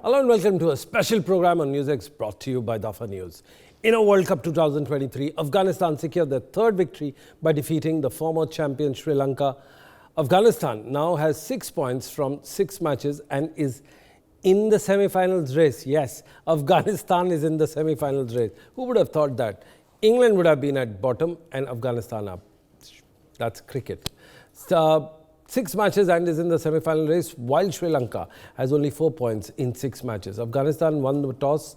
Hello and welcome to a special program on NewsX brought to you by Dafa News. In a World Cup 2023, Afghanistan secured their third victory by defeating the former champion Sri Lanka. Afghanistan now has 6 points from 6 matches and is in the semi-finals race. Yes, Afghanistan is in the semi-finals race. Who would have thought that? England would have been at bottom and Afghanistan up. That's cricket. 6 matches and is in the semi-final race, while Sri Lanka has only 4 points in 6 matches. Afghanistan won the toss,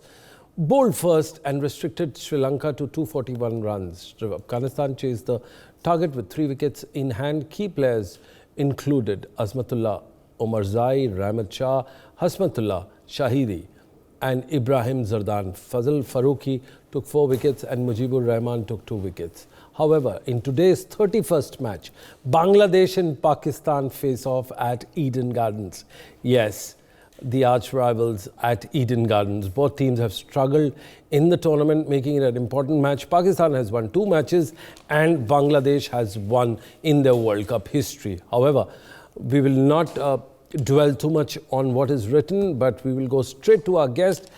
bowled first and restricted Sri Lanka to 241 runs. Afghanistan chased the target with 3 wickets in hand. Key players included Azmatullah Omarzai, Rahmat Shah, Hasmatullah Shahidi and Ibrahim Zardan. Fazal Farooqi took 4 wickets and Mujibur Rahman took 2 wickets. However, in today's 31st match, Bangladesh and Pakistan face off at Eden Gardens. Yes, the arch rivals at Eden Gardens. Both teams have struggled in the tournament, making it an important match. Pakistan has won 2 matches and Bangladesh has won in their World Cup history. However, we will not dwell too much on what is written, but we will go straight to our guest,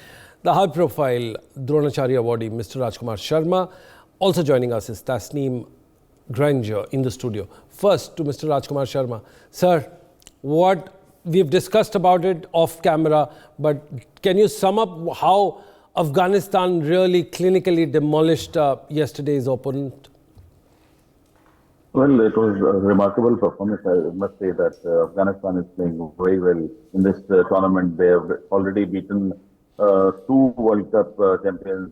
the high-profile Dronacharya awardee, Mr. Rajkumar Sharma. Also joining us is Tasneem Granger in the studio. First to Mr. Rajkumar Sharma. Sir, what we've discussed about it off camera, but can you sum up how Afghanistan really clinically demolished yesterday's opponent? Well, it was a remarkable performance. I must say that Afghanistan is playing very well in this tournament. They have already beaten 2 World Cup champions.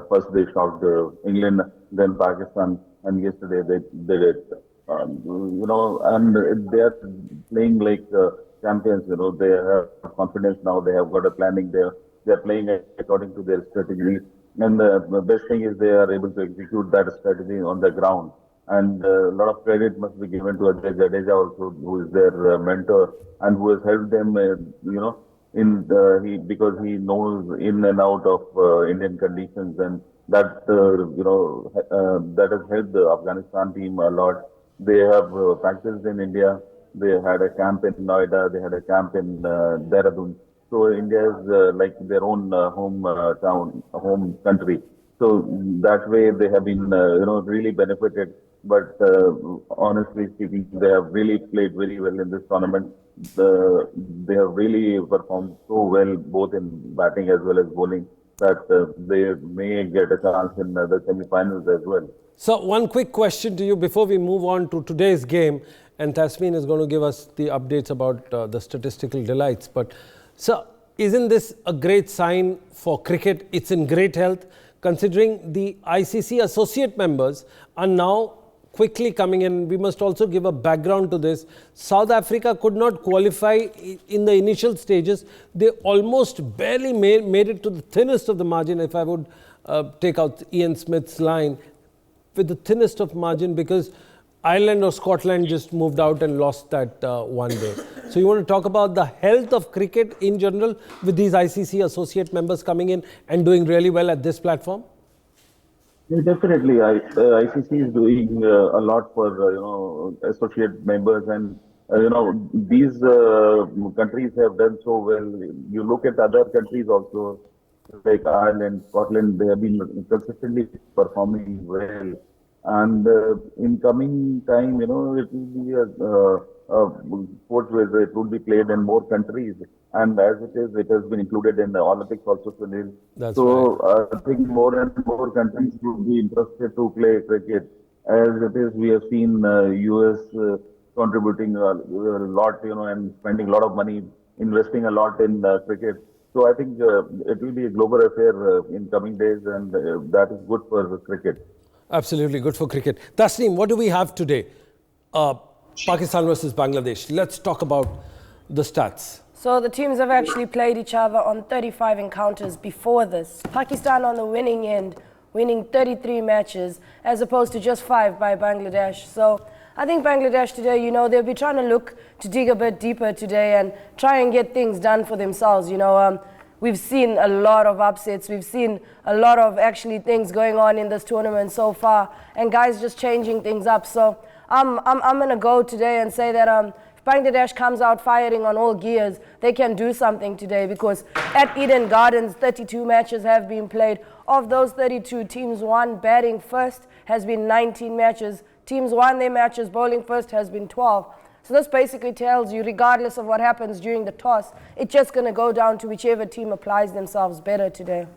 First they shocked England, then Pakistan, and yesterday they did it. And they are playing like champions. They have confidence now. They have got a planning. They are playing according to their strategy. And the best thing is they are able to execute that strategy on the ground. And a lot of credit must be given to Ajay Jadeja also, who is their mentor and who has helped them, because he knows in and out of Indian conditions, and that that has helped the Afghanistan team a lot. They have practiced in India. They had a camp in Noida. They had a camp in Dehradun. So India is like their own home country. So that way they have been really benefited. But honestly speaking, they have really played very well in this tournament. They have really performed so well, both in batting as well as bowling, that they may get a chance in the semi-finals as well. So one quick question to you before we move on to today's game, and Tasneem is going to give us the updates about the statistical delights. But sir, isn't this a great sign for cricket? It's in great health, considering the ICC associate members are now quickly coming in. We must also give a background to this. South Africa could not qualify in the initial stages. They almost barely made it to the thinnest of the margin, if I would take out Ian Smith's line, with the thinnest of margin, because Ireland or Scotland just moved out and lost that one day. So you want to talk about the health of cricket in general with these ICC associate members coming in and doing really well at this platform? Yeah, definitely. ICC is doing a lot for associate members, and these countries have done so well. You look at other countries also, like Ireland, Scotland. They have been consistently performing well, and in coming time, it will be a sport where it will be played in more countries. And as it has been included in the Olympics also, Sunil. That's so right. I think more and more countries will be interested to play cricket. As it is, we have seen US contributing a lot, and spending a lot of money, investing a lot in cricket. So I think it will be a global affair in coming days, and that is good for cricket. Absolutely good for cricket. Tasneem, what do we have today? Pakistan versus Bangladesh. Let's talk about the stats. So the teams have actually played each other on 35 encounters before this. Pakistan on the winning end, winning 33 matches as opposed to just 5 by Bangladesh. So I think Bangladesh today, they'll be trying to look to dig a bit deeper today and try and get things done for themselves. We've seen a lot of upsets. We've seen a lot of actually things going on in this tournament so far, and guys just changing things up. So I'm going to go today and say that Bangladesh comes out firing on all gears, they can do something today, because at Eden Gardens, 32 matches have been played. Of those 32, teams won batting first has been 19 matches. Teams won their matches bowling first has been 12. So this basically tells you, regardless of what happens during the toss, it's just going to go down to whichever team applies themselves better today.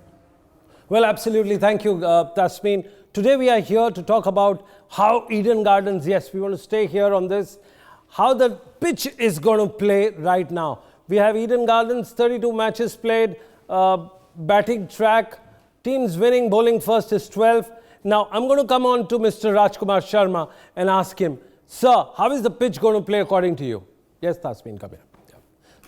Well, absolutely. Thank you, Tasmeen. Today we are here to talk about how Eden Gardens, yes, we want to stay here on this, how the pitch is going to play right now. We have Eden Gardens, 32 matches played, batting track, teams winning, bowling first is 12. Now, I'm going to come on to Mr. Rajkumar Sharma and ask him, sir, how is the pitch going to play according to you? Yes, Tasmeen, come here. Yeah.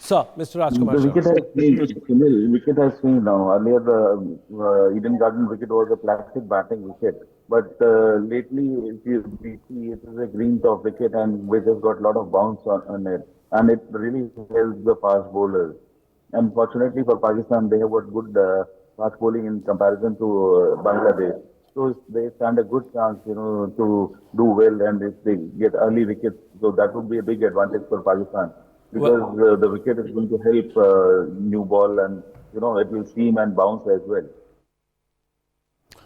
Sir, Mr. Rajkumar The wicket Sharma. has changed. Sunil, wicket has changed now. Earlier, the Eden Garden wicket was a plastic batting wicket. But lately, if you see, it is a green top wicket and which has got a lot of bounce on it. And it really helps the fast bowlers. Unfortunately for Pakistan, they have got good fast bowling in comparison to Bangladesh. So they stand a good chance, to do well, and if they get early wickets, so that would be a big advantage for Pakistan, because the wicket is going to help new ball, and it will seam and bounce as well.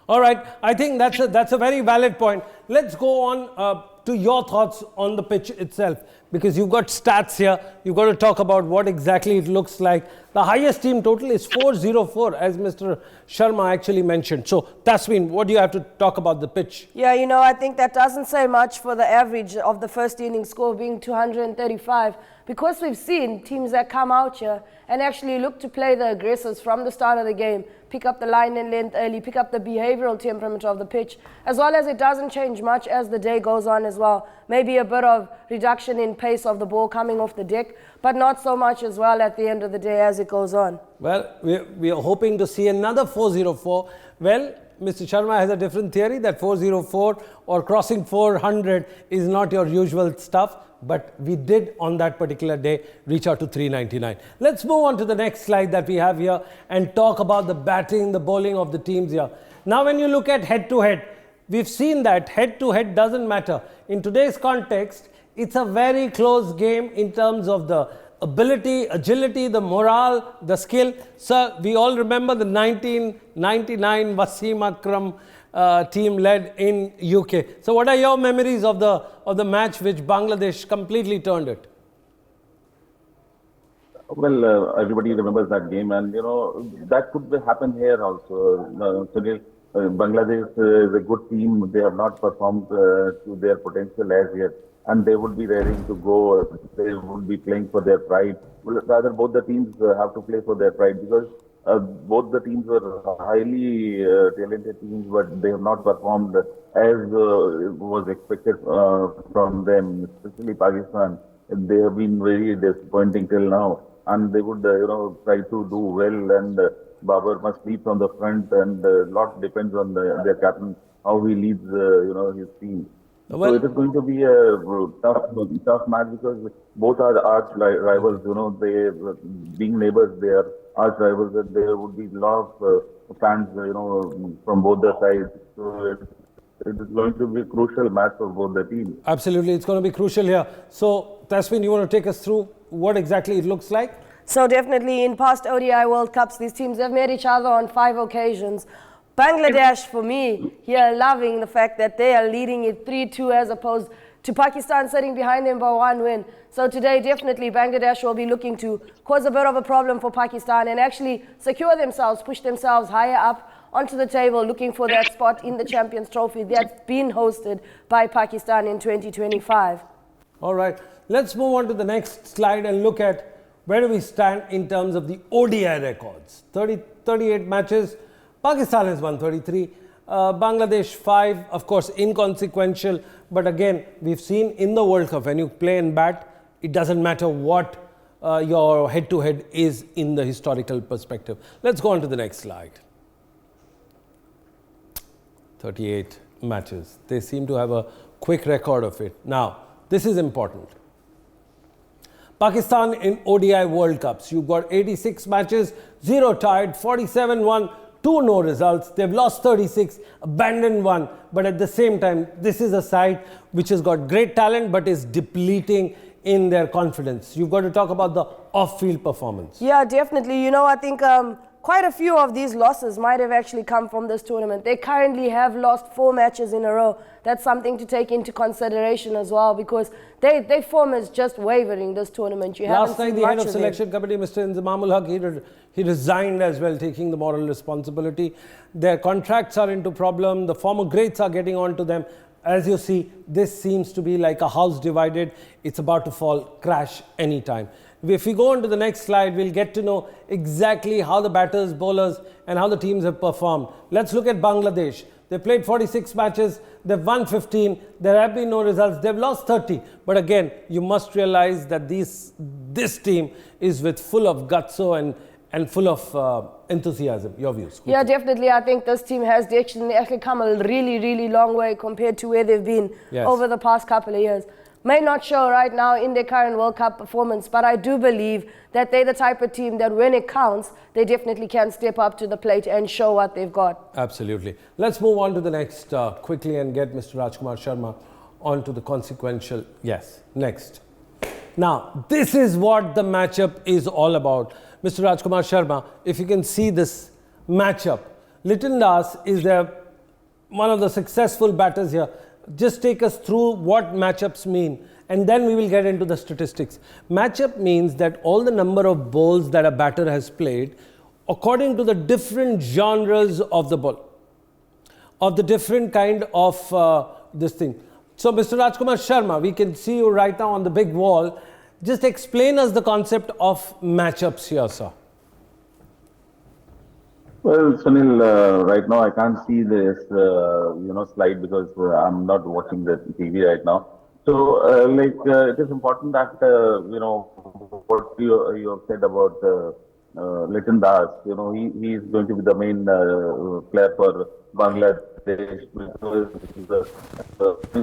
All right, I think that's a very valid point. Let's go on to your thoughts on the pitch itself, because you've got stats here. You've got to talk about what exactly it looks like. The highest team total is 404, as Mr. Sharma actually mentioned. So, Tasmeen, what do you have to talk about the pitch? Yeah, I think that doesn't say much for the average of the first innings score being 235, because we've seen teams that come out here and actually look to play the aggressors from the start of the game, pick up the line and length early, pick up the behavioral temperament of the pitch, as well as it doesn't change much as the day goes on as well. Maybe a bit of reduction in pace of the ball coming off the deck, but not so much as well at the end of the day as it goes on. Well, we are hoping to see another 404. Well, Mr. Sharma has a different theory that 404 or crossing 400 is not your usual stuff. But we did on that particular day reach out to 399. Let's move on to the next slide that we have here and talk about the batting, the bowling of the teams here. Now, when you look at head-to-head, we've seen that head-to-head doesn't matter. In today's context, it's a very close game in terms of the ability, agility, the morale, the skill. Sir, we all remember the 1999 Wasim Akram team led in UK. So what are your memories of the match which Bangladesh completely turned it? Well, everybody remembers that game, and that could happen here also. Sunil, Bangladesh is a good team. They have not performed to their potential as yet, and they would be raring to go. They would be playing for their pride. Well, rather, both the teams have to play for their pride, because both the teams were highly talented teams, but they have not performed as was expected from them, especially Pakistan. They have been very disappointing till now, and they would try to do well, and Babar must lead from the front, and a lot depends on their captain, how he leads his team. Well, so it is going to be a tough match, because both are arch rivals. They, being neighbors, they are arch rivals, and there would be a lot of fans, from both the sides. So it is going to be a crucial match for both the teams. Absolutely, it's going to be crucial here. So, Tasmeen, you want to take us through what exactly it looks like? So definitely in past ODI World Cups, these teams have met each other on 5 occasions. Bangladesh, for me, here loving the fact that they are leading it 3-2 as opposed to Pakistan sitting behind them by 1 win. So today, definitely, Bangladesh will be looking to cause a bit of a problem for Pakistan and actually secure themselves, push themselves higher up onto the table, looking for that spot in the Champions Trophy that's been hosted by Pakistan in 2025. All right, let's move on to the next slide and look at where do we stand in terms of the ODI records. 38 matches. Pakistan has won 33, Bangladesh 5, of course inconsequential, but again we've seen in the World Cup when you play and bat, it doesn't matter what your head-to-head is in the historical perspective. Let's go on to the next slide. 38 matches. They seem to have a quick record of it. Now, this is important. Pakistan in ODI World Cups, you've got 86 matches, 0 tied, 47 won, 2 no results. They've lost 36, abandoned 1. But at the same time, this is a side which has got great talent but is depleting in their confidence. You've got to talk about the off-field performance. Yeah, definitely. I think quite a few of these losses might have actually come from this tournament. They currently have lost 4 matches in a row. That's something to take into consideration as well, because their form is just wavering this tournament. Last night, the head of selection committee, Mr. Inzamamul Haq, he resigned as well, taking the moral responsibility. Their contracts are into problem. The former greats are getting on to them. As you see, this seems to be like a house divided. It's about to fall, crash anytime. If we go on to the next slide, we'll get to know exactly how the batters, bowlers and how the teams have performed. Let's look at Bangladesh. They played 46 matches, they've won 15, there have been no results, they've lost 30. But again, you must realize that this team is with full of gutso and full of enthusiasm. Your views? Quickly. Yeah, definitely. I think this team has actually come a really, really long way compared to where they've been over the past couple of years. May not show right now in their current World Cup performance, but I do believe that they're the type of team that when it counts, they definitely can step up to the plate and show what they've got. Absolutely. Let's move on to the next quickly and get Mr. Rajkumar Sharma on to the consequential. Yes, next. Now, this is what the matchup is all about. Mr. Rajkumar Sharma, if you can see this matchup, Liton Das is one of the successful batters here. Just take us through what matchups mean, and then we will get into the statistics. Matchup means that all the number of balls that a batter has played according to the different genres of the ball, of the different kind of this thing. So, Mr. Rajkumar Sharma, we can see you right now on the big wall. Just explain us the concept of matchups here, sir. Well, Sunil, right now I can't see this, slide because I'm not watching the TV right now. So, it is important that, what you have said about Liton Das, he is going to be the main player for Bangladesh because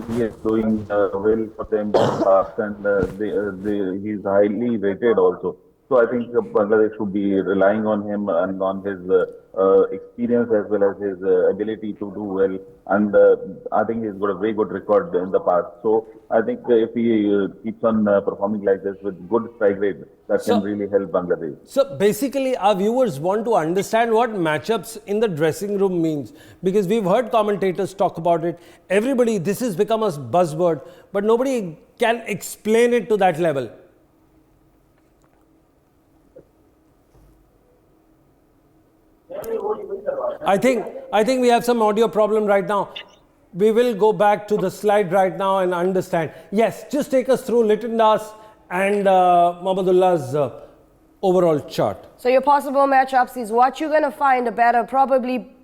he is doing well for them and he is highly rated also. So I think Bangladesh should be relying on him and on his experience as well as his ability to do well. And I think he's got a very good record in the past. So I think if he keeps on performing like this with good strike rate, that can really help Bangladesh. So basically, our viewers want to understand what matchups in the dressing room means, because we've heard commentators talk about it. Everybody, this has become a buzzword, but nobody can explain it to that level. I think we have some audio problem right now. We will go back to the slide right now and understand. Yes, just take us through Liton Das and Mohammedullah's overall chart. So your possible matchups is what you're going to find a batter probably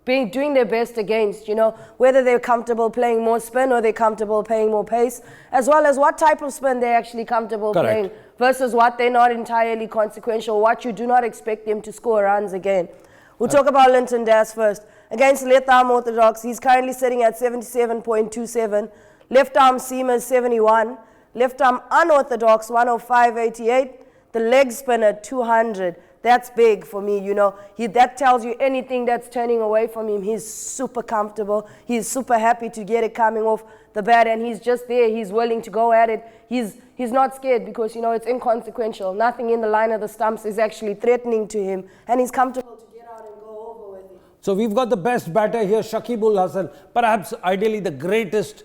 doing their best against, whether they're comfortable playing more spin or they're comfortable playing more pace, as well as what type of spin they're actually comfortable playing versus what they're not entirely consequential, what you do not expect them to score runs again. We'll talk about Liton Das first. Against left arm orthodox, he's currently sitting at 77.27. Left arm seam is 71. Left arm unorthodox, 105.88. The leg spinner, 200. That's big for me, that tells you anything that's turning away from him. He's super comfortable. He's super happy to get it coming off the bat, and he's just there. He's willing to go at it. He's not scared because, it's inconsequential. Nothing in the line of the stumps is actually threatening to him, and he's comfortable to get out and go over with it. So we've got the best batter here, Shakib Ul Hasan, perhaps ideally the greatest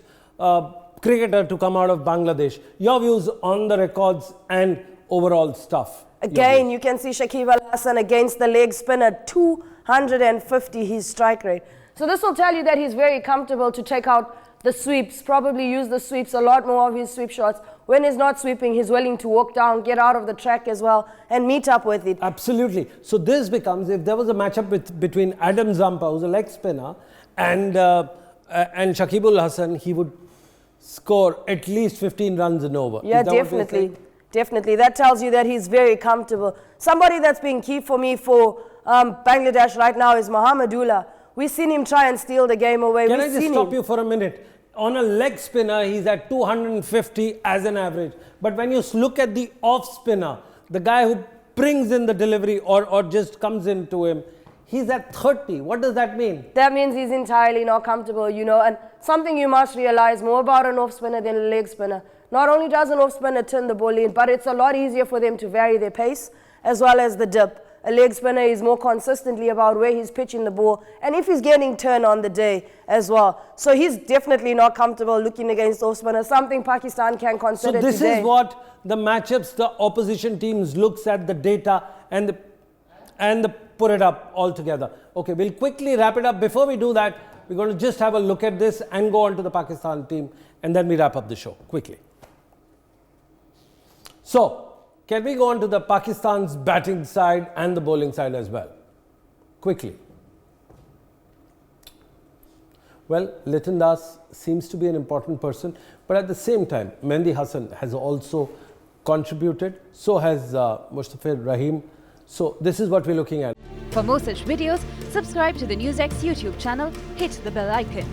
cricketer to come out of Bangladesh. Your views on the records and overall stuff? Again, you can see Shakib Al Hasan against the leg spinner, 250 his strike rate. So this will tell you that he's very comfortable to take out the sweeps, probably use the sweeps, a lot more of his sweep shots. When he's not sweeping, he's willing to walk down, get out of the track as well, and meet up with it. Absolutely. So this becomes, if there was a matchup between Adam Zampa, who's a leg spinner, and Shakib Ul Hasan, he would score at least 15 runs and over. Yeah, definitely. Definitely. That tells you that he's very comfortable. Somebody that's been key for me for Bangladesh right now is Mohammadullah. We've seen him try and steal the game away. Can I just stop you for a minute? On a leg spinner, he's at 250 as an average. But when you look at the off spinner, the guy who brings in the delivery or just comes into him, he's at 30. What does that mean? That means he's entirely not comfortable, and something you must realize more about an off spinner than a leg spinner. Not only does an off-spinner turn the ball in, but it's a lot easier for them to vary their pace as well as the dip. A leg spinner is more consistently about where he's pitching the ball and if he's getting turn on the day as well. So he's definitely not comfortable looking against off-spinner, something Pakistan can consider So this today. is what the matchups, the opposition teams looks at the data and put it up all together. Okay, we'll quickly wrap it up. Before we do that, we're going to just have a look at this and go on to the Pakistan team, and then we wrap up the show quickly. So, can we go on to the Pakistan's batting side and the bowling side as well? Quickly. Well, Liton Das seems to be an important person, but at the same time, Mehndi Hasan has also contributed. So has Mustafir Rahim. So this is what we're looking at. For more such videos, subscribe to the NewsX YouTube channel, hit the bell icon.